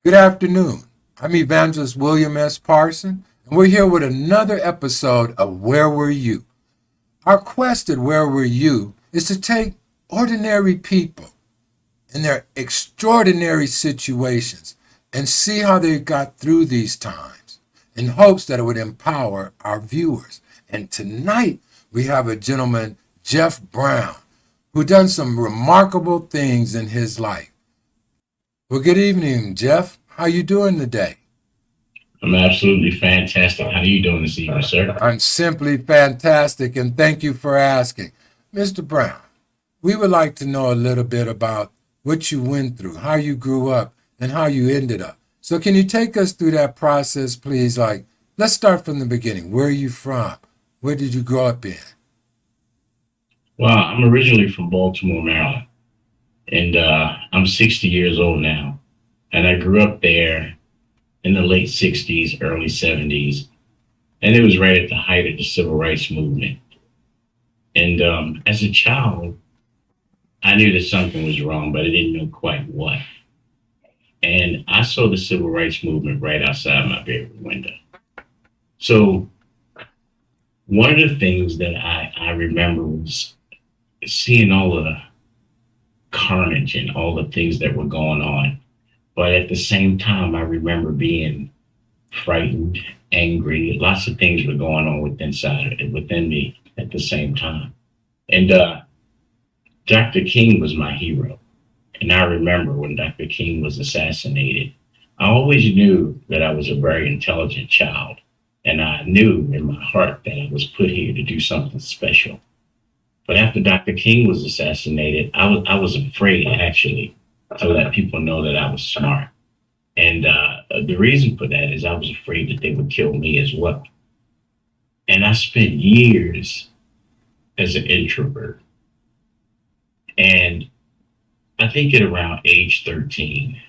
Good afternoon. I'm Evangelist William S. Parson, and we're here with another episode of Where Were You? Our quest at Where Were You is to take ordinary people in their extraordinary situations and see how they got through these times in hopes that it would empower our viewers. And tonight we have a gentleman, Jeff Brown, who done some remarkable things in his life. Well, good evening, Jeff. How you doing today? I'm absolutely fantastic. How are you doing this evening, sir? I'm simply fantastic, and thank you for asking. Mr. Brown, we would like to know a little bit about what you went through, how you grew up, and how you ended up. So, can you take us through that process, please? Let's start from the beginning. Where are you from? Where did you grow up in? Well, I'm originally from Baltimore, Maryland, and I'm 60 years old now. And I grew up there in the late 60s, early 70s, and it was right at the height of the civil rights movement. And as a child, I knew that something was wrong, but I didn't know quite what. And I saw the civil rights movement right outside my bedroom window. So one of the things that I remember was seeing all the carnage and all the things that were going on. But at the same time, I remember being frightened, angry. Lots of things were going on within me at the same time. And Dr. King was my hero. And I remember when Dr. King was assassinated, I always knew that I was a very intelligent child. And I knew in my heart that I was put here to do something special. But after Dr. King was assassinated, I was afraid actually to let people know that I was smart. And the reason for that is I was afraid that they would kill me as well. And I spent years as an introvert. And I think at around age 13,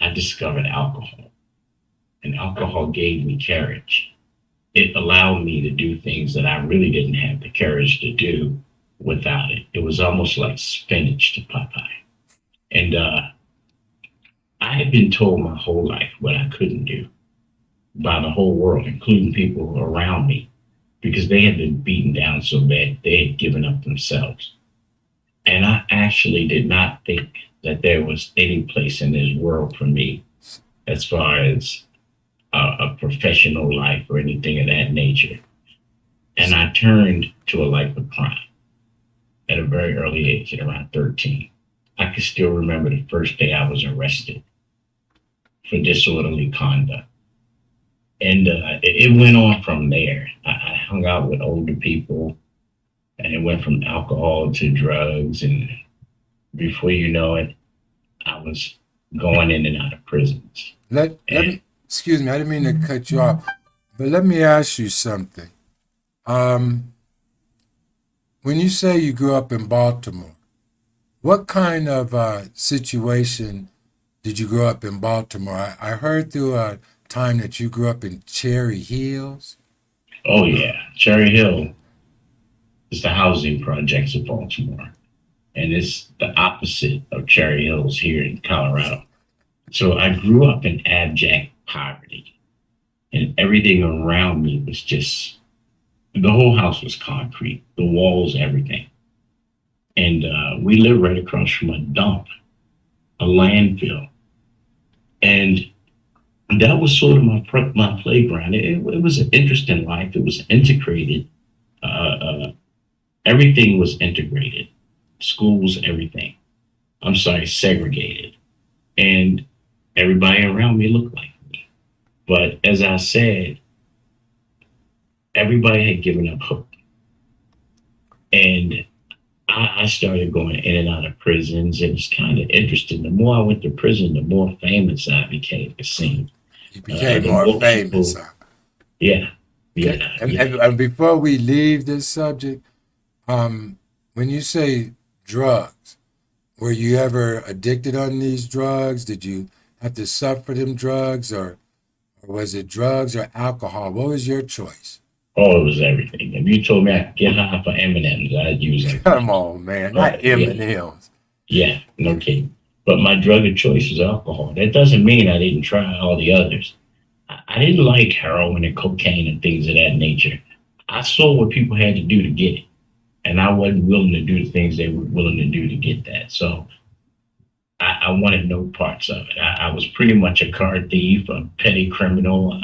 I discovered alcohol. And alcohol gave me courage. It allowed me to do things that I really didn't have the courage to do without it. It was almost like spinach to Popeye. And I had been told my whole life what I couldn't do by the whole world, including people around me, because they had been beaten down so bad they had given up themselves. And I actually did not think that there was any place in this world for me as far as a professional life or anything of that nature. And I turned to a life of crime at a very early age, at around 13. I can still remember the first day I was arrested for disorderly conduct. And it went on from there. I hung out with older people, and it went from alcohol to drugs. And before you know it, I was going in and out of prisons. Let And me, excuse me, I didn't mean to cut you off, but let me ask you something. Um, when you say you grew up in Baltimore, what kind of situation did you grow up in Baltimore? I heard through a time that you grew up in Cherry Hills. oh, yeah, Cherry Hill is the housing projects of Baltimore. And it's the opposite of Cherry Hills here in Colorado. So I grew up in abject poverty, and everything around me was just the whole house was concrete, the walls, everything. And we lived right across from a dump, a landfill, and that was sort of my playground. It was an interesting life. It was integrated. Everything was integrated. Schools, everything. I'm sorry, segregated, and everybody around me looked like me. But as I said, everybody had given up hope. And I started going in and out of prisons. And it's kind of interesting. The more I went to prison, the more famous I became, it seemed. You became The more more famous. people, yeah, Okay. yeah, And, yeah. and, and before we leave this subject, um, when you say drugs, were you ever addicted on these drugs? Did you have to suffer them drugs, or was it drugs or alcohol? What was your choice? Oh, it was everything. If you told me I could get high for M&Ms, I'd use Come M&Ms. on, man, not Yeah, M&M's. yeah, no kidding. but my drug of choice was alcohol. That doesn't mean I didn't try all the others. I didn't like heroin and cocaine and things of that nature. I saw what people had to do to get it, and I wasn't willing to do the things they were willing to do to get that. So I wanted no parts of it. I was pretty much a car thief, a petty criminal,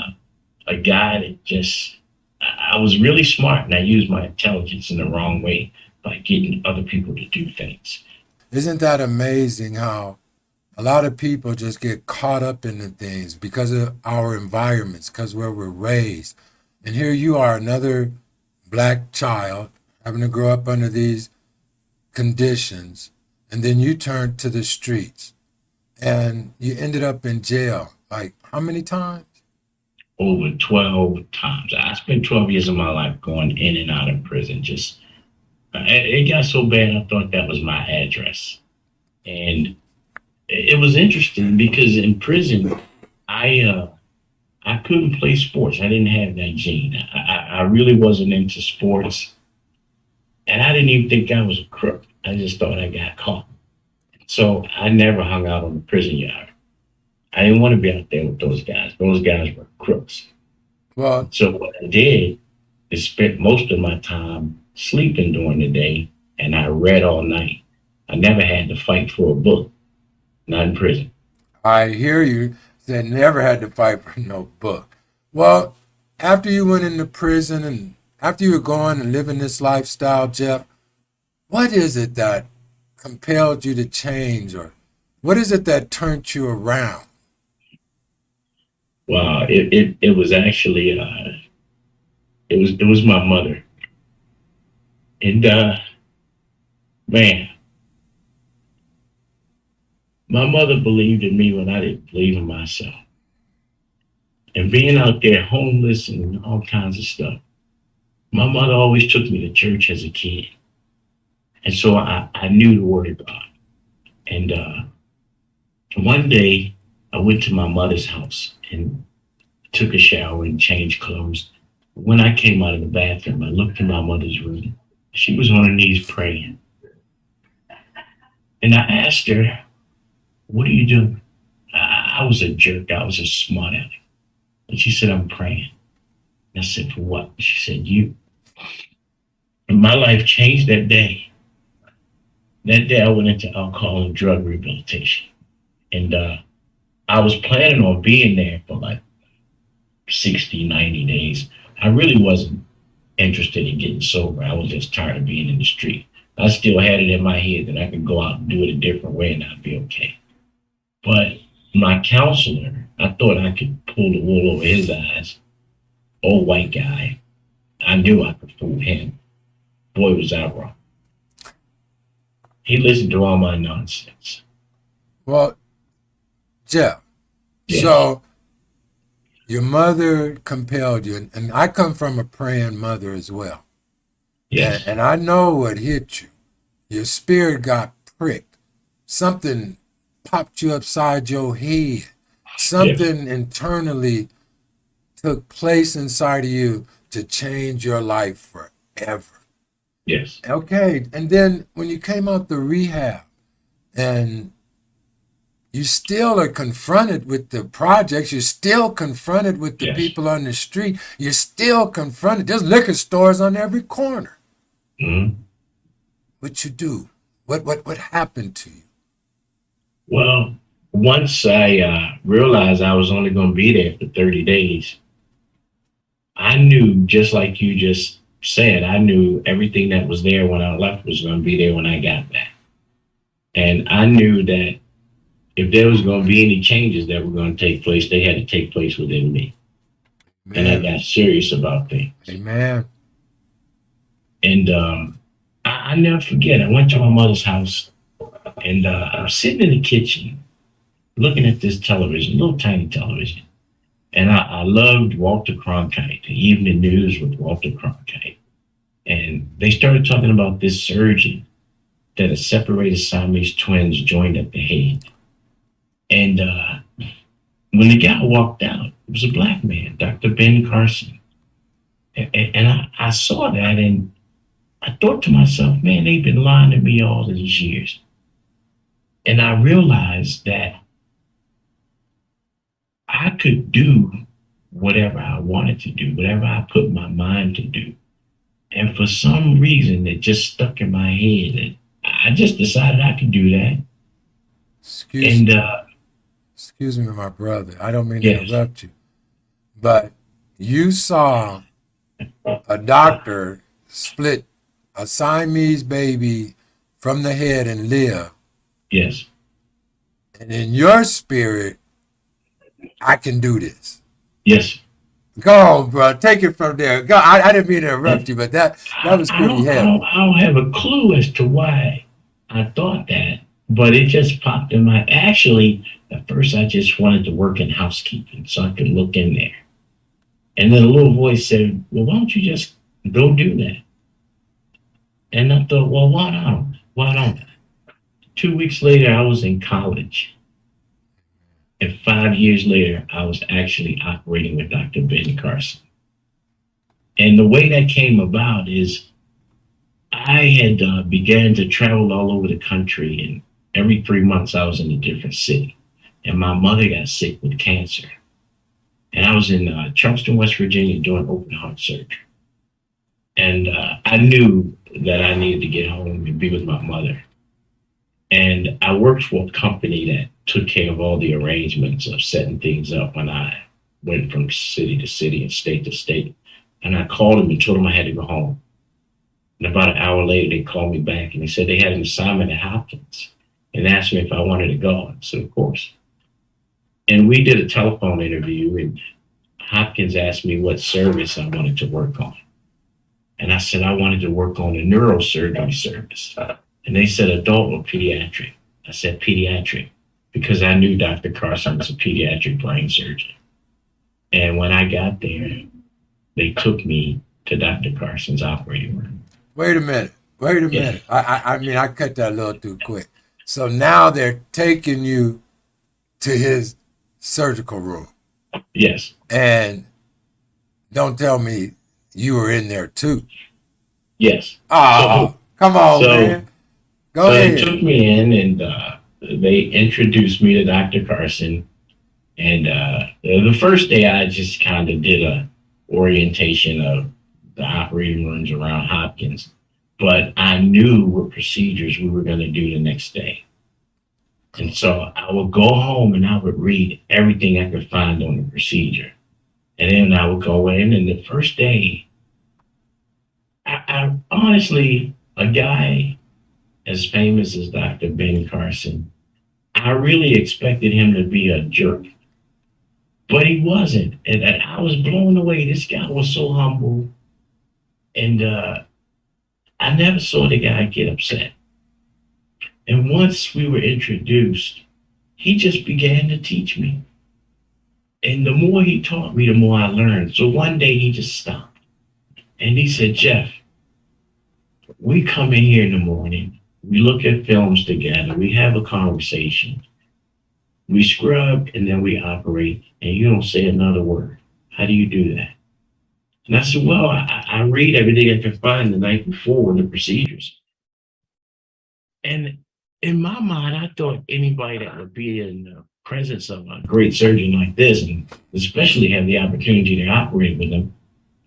a guy that just, I was really smart and I used my intelligence in the wrong way by getting other people to do things. Isn't that amazing how a lot of people just get caught up in the things because of our environments, because where we're raised. And here you are, another black child having to grow up under these conditions, and then you turn to the streets and you ended up in jail. Like how many times? Over 12 times. I spent 12 years of my life going in and out of prison. Just, it got so bad, I thought that was my address. And it was interesting because in prison, I, uh, I couldn't play sports. I didn't have that gene. I really wasn't into sports. And I didn't even think I was a crook. I just thought I got caught. So I never hung out on the prison yard. I didn't want to be out there with those guys. Those guys were crooks. Well, So what I did is spent most of my time sleeping during the day and I read all night. I never had to fight for a book, not in prison. I hear you said never had to fight for no book. Well, after you went into prison and after you were going and living this lifestyle, Jeff, what is it that compelled you to change, or what is it that turned you around? Well, it was actually it was my mother. And man, my mother believed in me when I didn't believe in myself. And being out there homeless and all kinds of stuff. My mother always took me to church as a kid. And so I knew the word of God. And one day I went to my mother's house and took a shower and changed clothes. When I came out of the bathroom, I looked in my mother's room. She was on her knees praying. And I asked her, "What are you doing?" I was a jerk. I was a smart aleck. And she said, "I'm praying." And I said, "For what?" She said, "You." And my life changed that day. That day I went into alcohol and drug rehabilitation. And I was planning on being there for like 60, 90 days. I really wasn't interested in getting sober. I was just tired of being in the street. I still had it in my head that I could go out and do it a different way and I'd be okay. But my counselor, I thought I could pull the wool over his eyes. Old white guy. I knew I could fool him. Boy, was I wrong. He listened to all my nonsense. Well, Jeff, Yes, so your mother compelled you, and I come from a praying mother as well. And, yes, and I know what hit you. Your spirit got pricked. Something popped you upside your head. yes, Something internally took place inside of you to change your life forever. yes, Okay, and then when you came out the rehab and you still are confronted with the projects, you're still confronted with the yes. people on the street, you're still confronted. There's liquor stores on every corner. Mhm. What you do? What happened to you? Well, once I realized I was only going to be there for 30 days, I knew, just like you just said, I knew everything that was there when I left was going to be there when I got back. And I knew that if there was going to be any changes that were going to take place, they had to take place within me. And I Man, got serious about things. amen. And I never forget, I went to my mother's house and I was sitting in the kitchen looking at this television, little tiny television. And I loved Walter Cronkite, the evening news with Walter Cronkite. And they started talking about this surgeon that a separated Siamese twins joined at the head. And when the guy walked out, it was a black man, Dr. Ben Carson. And I saw that and I thought to myself, man, they've been lying to me all these years. And I realized that I could do whatever I wanted to do, whatever I put my mind to do. And for some reason, it just stuck in my head. And I just decided I could do that. Excuse And me, excuse me, my brother. I don't mean to yes, interrupt you, but you saw a doctor split a Siamese baby from the head and live, yes, and in your spirit, I can do this. yes. Go on, bro. Take it from there. Go. I didn't mean to interrupt you, but that was pretty heavy. I don't have a clue as to why I thought that, but it just popped in my. Actually, at first, I just wanted to work in housekeeping so I could look in there. And then a little voice said, "Well, why don't you just go do that?" And I thought, "Well, why not? Why don't I?" 2 weeks later, I was in college. And 5 years later, I was actually operating with Dr. Ben Carson. And the way that came about is I had began to travel all over the country, and every 3 months I was in a different city. And my mother got sick with cancer, and I was in Charleston, West Virginia, doing open heart surgery. And I knew that I needed to get home and be with my mother. And I worked for a company that took care of all the arrangements of setting things up when I went from city to city and state to state. And I called them and told them I had to go home. And about an hour later, they called me back and they said they had an assignment at Hopkins and asked me if I wanted to go. I said, of course. And we did a telephone interview, and Hopkins asked me what service I wanted to work on. And I said I wanted to work on the neurosurgery service. And they said adult or pediatric. I said pediatric because I knew Dr. Carson was a pediatric brain surgeon. And when I got there, they took me to Dr. Carson's operating room. Wait a minute. Wait a Yes, minute. I mean, I cut that a little too quick. So now they're taking you to his surgical room. yes. And don't tell me you were in there too. Yes. So Oh, come on, so man. Go so they took ahead. me in and they introduced me to Dr. Carson. And the first day I just kind of did a orientation of the operating rooms around Hopkins, but I knew what procedures we were going to do the next day. And so I would go home and I would read everything I could find on the procedure. And then I would go in, and the first day, I honestly, a guy as famous as Dr. Ben Carson, I really expected him to be a jerk, but he wasn't. And I was blown away. This guy was so humble, and I never saw the guy get upset. And once we were introduced, he just began to teach me. And the more he taught me, the more I learned. So one day he just stopped and he said, Jeff, we come in here in the morning, we look at films together, we have a conversation, we scrub, and then we operate, and you don't say another word. How do you do that? And I said, well, I read everything I can find the night before the procedures. And in my mind, I thought anybody that would be in the presence of a great surgeon like this, and especially have the opportunity to operate with them,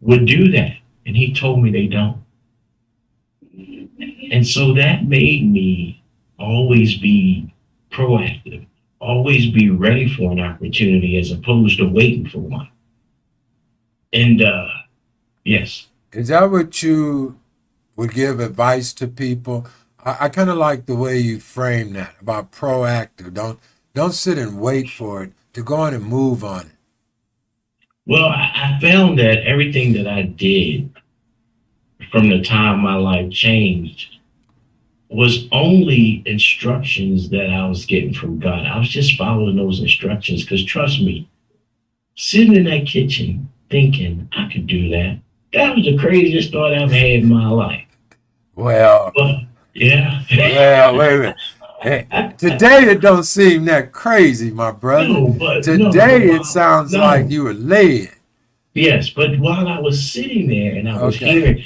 would do that. And he told me they don't. And so that made me always be proactive, always be ready for an opportunity as opposed to waiting for one. And yes, Is that what you would give advice to people? I kind of like the way you frame that about proactive. Don't sit and wait for it to go on and move on it. well, I found that everything that I did from the time my life changed was only instructions that I was getting from God. I was just following those instructions because trust me, sitting in that kitchen thinking I could do that, that was the craziest thought I've had in my life. Well, But yeah, well, wait a minute. Hey, today it don't seem that crazy, my brother. no, but no, but Today it while, sounds like no, you were led. yes, but while I was sitting there and I was Okay. hearing,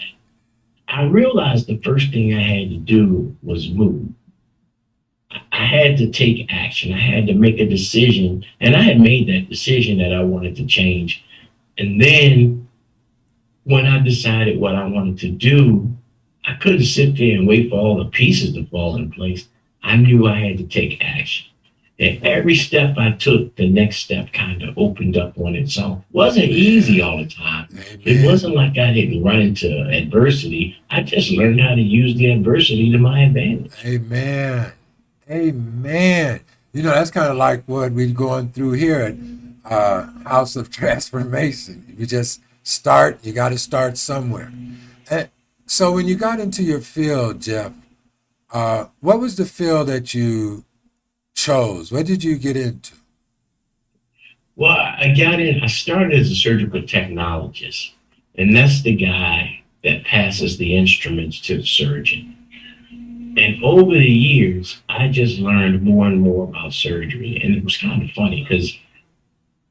I realized the first thing I had to do was move. I had to take action. I had to make a decision. And I had made that decision that I wanted to change. And then when I decided what I wanted to do, I couldn't sit there and wait for all the pieces to fall in place. I knew I had to take action. And every step I took, the next step kind of opened up on its own. Wasn't easy Amen. all the time. It Amen. wasn't like I didn't run into adversity. I just learned how to use the adversity to my advantage. Amen. Amen. You know, that's kind of like what we're going through here at House of Transformation. You just start, you got to start somewhere. And so when you got into your field, Jeff, what was the field that you chose? What did you get into? Well, I got in, I started as a surgical technologist, and that's the guy that passes the instruments to the surgeon. And over the years, I just learned more and more about surgery. And it was kind of funny because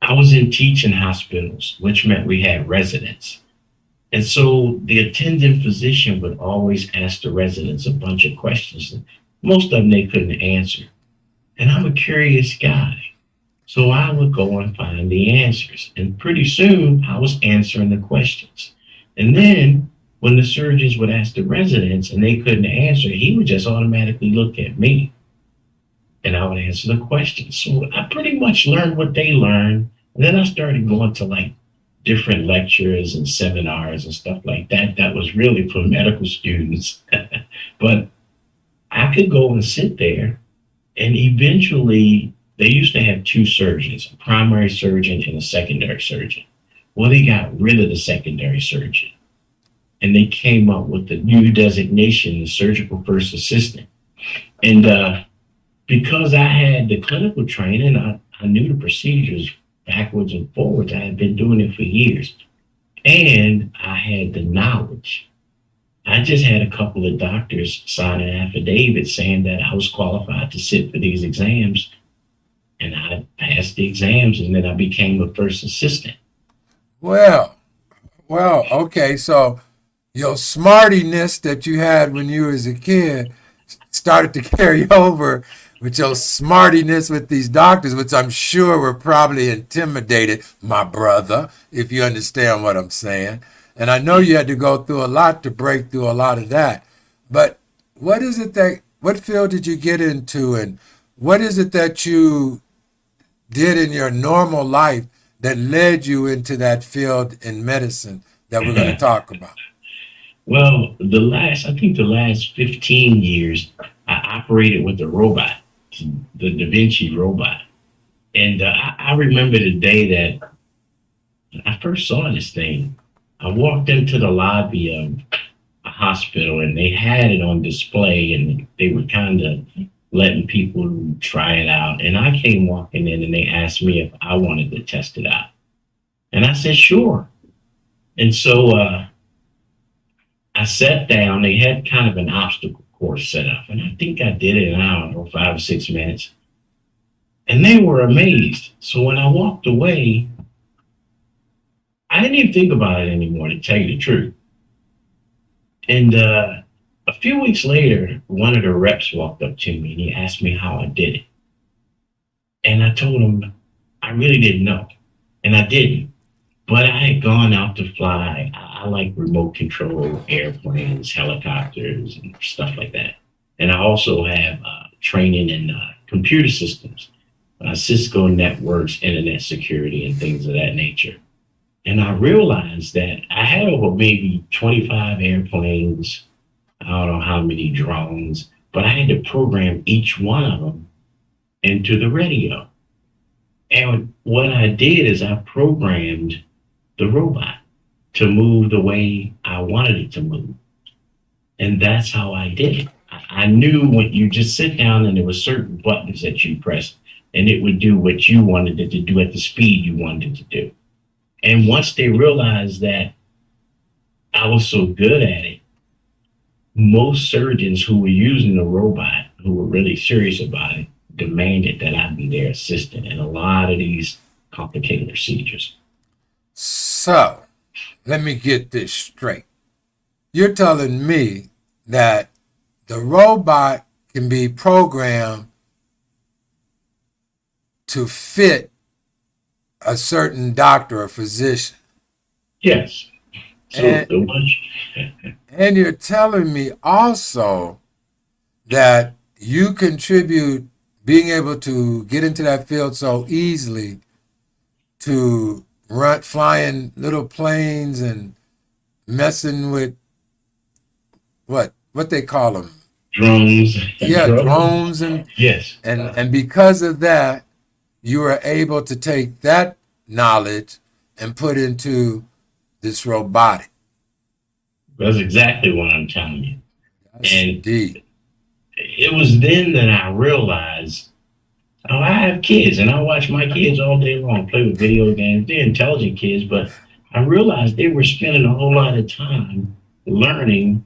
I was in teaching hospitals, which meant we had residents. And so the attending physician would always ask the residents a bunch of questions. And most of them they couldn't answer. And I'm a curious guy. So I would go and find the answers. And pretty soon I was answering the questions. And then when the surgeons would ask the residents and they couldn't answer, he would just automatically look at me and I would answer the questions. So I pretty much learned what they learned. And then I started going to like different lectures and seminars and stuff like that. That was really for medical students. But I could go and sit there and eventually they used to have two surgeons, a primary surgeon and a secondary surgeon. Well, they got rid of the secondary surgeon and they came up with the new designation, the surgical first assistant. And because I had the clinical training, I knew the procedures backwards and forwards. I had been doing it for years. And I had the knowledge. I just had a couple of doctors sign an affidavit saying that I was qualified to sit for these exams. And I passed the exams and then I became a first assistant. Well, okay. So your smartiness that you had when you was a kid started to carry over with your smartiness with these doctors, which I'm sure were probably intimidated, my brother, if you understand what I'm saying. And I know you had to go through a lot to break through a lot of that. But what field did you get into, and what is it that you did in your normal life that led you into that field in medicine that we're going to talk about? Well, I think the last 15 years, I operated with the robot, the Da Vinci robot. And I remember the day that I first saw this thing. I walked into the lobby of a hospital and they had it on display and they were kind of letting people try it out. And I came walking in and they asked me if I wanted to test it out. And I said, sure. And so I sat down. They had kind of an obstacle course set up. And I think I did it in, I don't know, 5 or 6 minutes. And they were amazed. So when I walked away, I didn't even think about it anymore, to tell you the truth. And a few weeks later, one of the reps walked up to me and he asked me how I did it. And I told him I really didn't know. And I didn't. But I had gone out to fly. I like remote control airplanes, helicopters, and stuff like that. And I also have training in computer systems, Cisco networks, internet security, and things of that nature. And I realized that I had over maybe 25 airplanes, I don't know how many drones, but I had to program each one of them into the radio. And what I did is I programmed the robot to move the way I wanted it to move. And that's how I did it. I knew when you just sit down and there were certain buttons that you pressed and it would do what you wanted it to do at the speed you wanted it to do. And once they realized that I was so good at it, most surgeons who were using the robot, who were really serious about it, demanded that I be their assistant in a lot of these complicated procedures. So, let me get this straight. You're telling me that the robot can be programmed to fit a certain doctor or physician. Yes. So And the one, and you're telling me also that you contribute being able to get into that field so easily to run flying little planes and messing with what they call them, drones and yeah, drugs. drones and Yes. and because of that you are able to take that knowledge and put into this robotic. That's exactly what I'm telling you. That's And deep. it was then that I realized, oh, I have kids and I watch my kids all day long play with video games. They're intelligent kids, but I realized they were spending a whole lot of time learning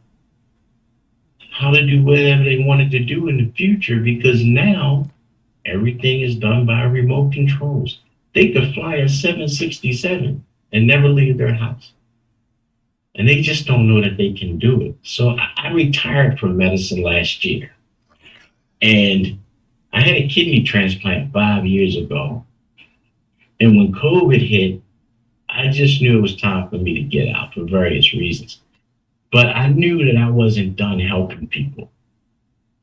how to do whatever they wanted to do in the future because now everything is done by remote controls. They could fly a 767 and never leave their house. And they just don't know that they can do it. So I retired from medicine last year. And I had a kidney transplant 5 years ago. And when COVID hit, I just knew it was time for me to get out for various reasons. But I knew that I wasn't done helping people.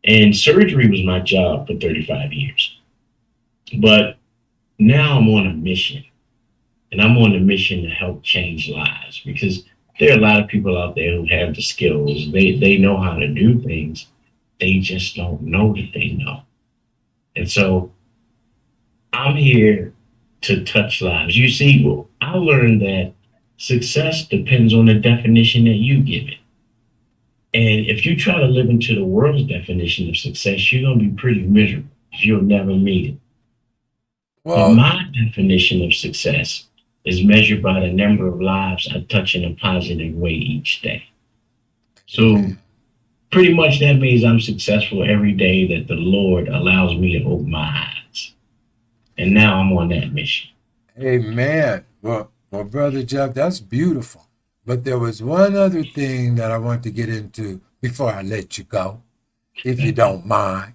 And surgery was my job for 35 years. But now I'm on a mission. And I'm on a mission to help change lives because there are a lot of people out there who have the skills. They know how to do things. They just don't know that they know. And so I'm here to touch lives. You see, well, I learned that success depends on the definition that you give it. And if you try to live into the world's definition of success, you're going to be pretty miserable. You'll never meet it. But Well, my definition of success is measured by the number of lives I touch in a positive way each day. So amen. pretty much that means I'm successful every day that the Lord allows me to open my eyes. And now I'm on that mission. Amen. Well, Brother Jeff, that's beautiful. But there was one other thing that I want to get into before I let you go, if you don't mind.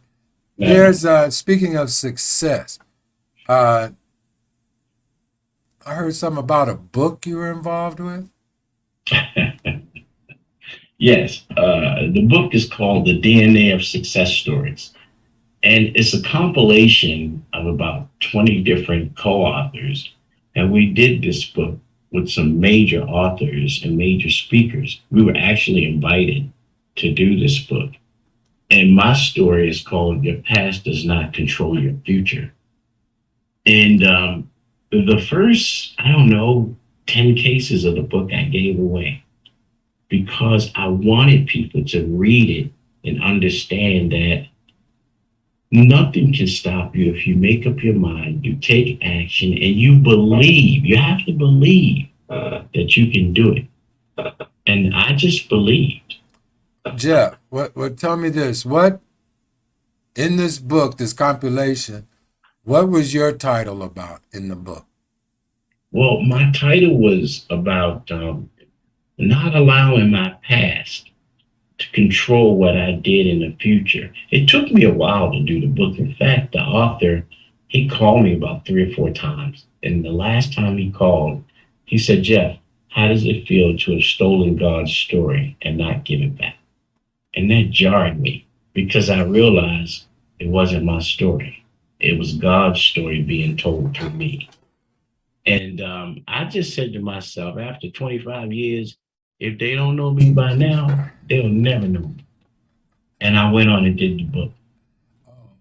There's speaking of success, uh, I heard something about a book you were involved with. Yes, the book is called The DNA of Success Stories. And it's a compilation of about 20 different co authors. And we did this book with some major authors and major speakers. We were actually invited to do this book. And my story is called Your Past Does Not Control Your Future. And the first, I don't know, 10 cases of the book I gave away because I wanted people to read it and understand that nothing can stop you if you make up your mind, you take action, and you believe. You have to believe that you can do it. And I just believed. Jeff, what tell me this. What in this book, this compilation, what was your title about in the book? Well, my title was about not allowing my past to control what I did in the future. It took me a while to do the book. In fact, the author, he called me about 3 or 4 times. And the last time he called, he said, Jeff, how does it feel to have stolen God's story and not give it back? And that jarred me because I realized it wasn't my story. It was God's story being told through me. And I just said to myself, after 25 years, if they don't know me by now, they'll never know me. And I went on and did the book.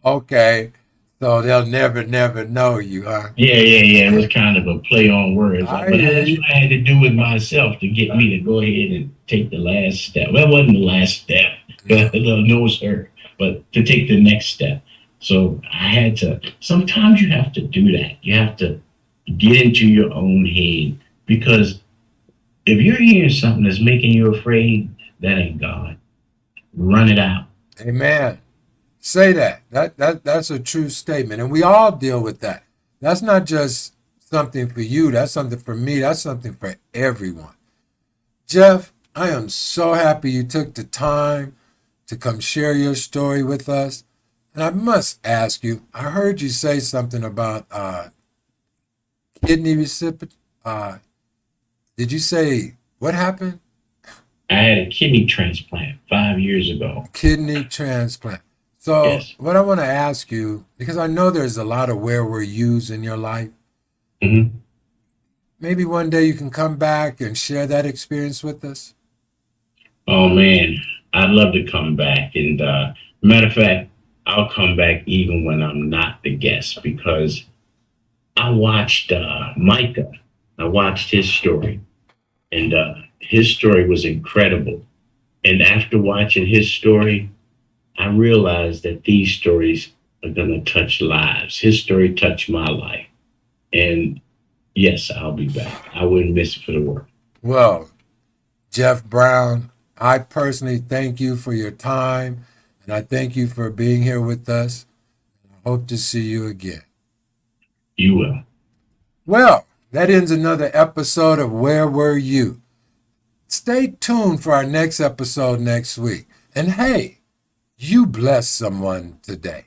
Okay, so they'll never know you, huh? Yeah. It was kind of a play on words, I but hear that's you. what I had to do with myself to get me to go ahead and take the last step. Well, it wasn't the last step, No. no sir, but to take the next step. So I had to. Sometimes you have to do that. You have to get into your own head because if you're hearing something that's making you afraid, that ain't God. Run it out. Amen. Say that. That's a true statement. And we all deal with that. That's not just something for you, that's something for me, that's something for everyone. Jeff, I am so happy you took the time to come share your story with us. And I must ask you, I heard you say something about kidney recipient. Did you say what happened? I had a kidney transplant 5 years ago. Kidney transplant. So, Yes. what I want to ask you, because I know there's a lot of where we're used in your life, Hmm. maybe one day you can come back and share that experience with us. Oh man, I'd love to come back. And matter of fact, I'll come back even when I'm not the guest because I watched Micah. I watched his story, and his story was incredible. And after watching his story, I realized that these stories are going to touch lives. His story touched my life. And yes, I'll be back. I wouldn't miss it for the world. Well, Jeff Brown, I personally thank you for your time, and I thank you for being here with us. I hope to see you again. You will. Well, that ends another episode of Where Were You? Stay tuned for our next episode next week. And hey, you bless someone today.